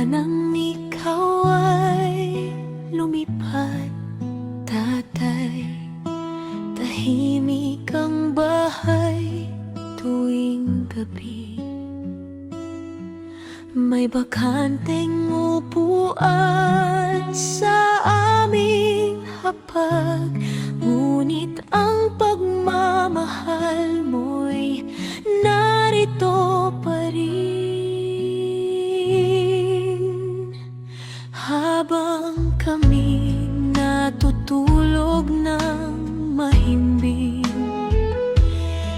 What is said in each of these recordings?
nang ikaw ay lumipad, tatay. Tahimik ang bahay tuwing gabi. May bakanteng upuan sa aming hapag, ngunit ang pagmamahal mo'y narito pa rin. Habang kami natutulog ng mahimbing,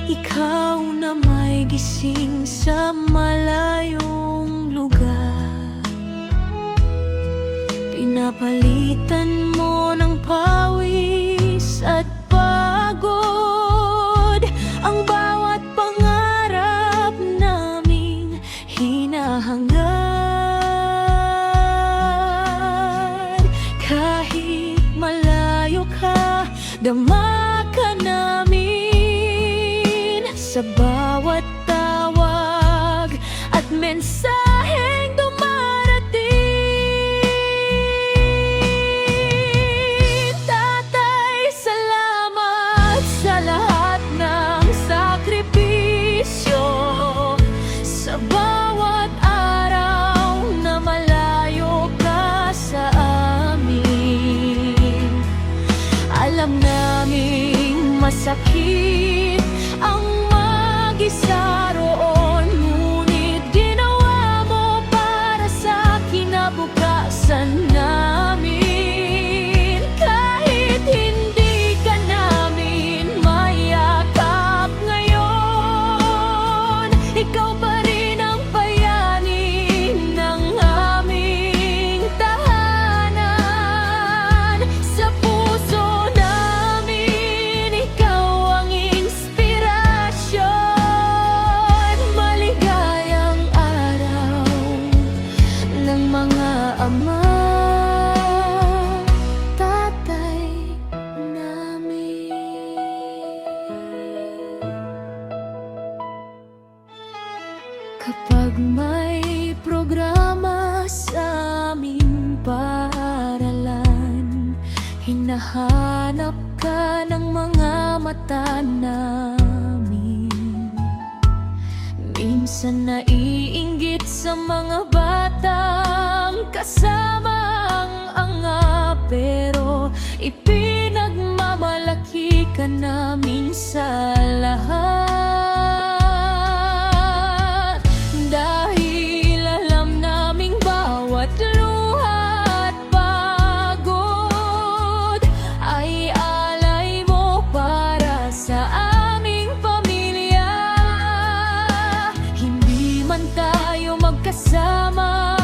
ikaw na may gising sa malayong lugar. Pinapalitan mo ng pawis at pagod ang bawat pangarap naming hinahangad. Kahit malayo ka, dama ka namin sa bawat tawag at mensaheng dumarating. Tatay, salamat sa lahat ng sakripisyo, sa bawat araw na malayo ka sa amin. Alam naming masakit ang mag-isa roon, ngunit ginawa mo para sa kinabukasan namin. Kahit hindi ka namin mayakap ngayon, ikaw pa rin ang bayani ng aming tahanan. Sa puso namin, ikaw ang inspirasyon. Maligayang araw ng mga ama, tatay namin. Kapag may programa sa aming paaralan, hinahanap ka ng mga mata namin. Minsan naiinggit sa mga batang kasama ang anga, pero ipinagmamalaki ka namin sa lahat. Dahil alam naming bawat luha at pagod ay alay mo para sa aming pamilya. Hindi man tayo magkasama,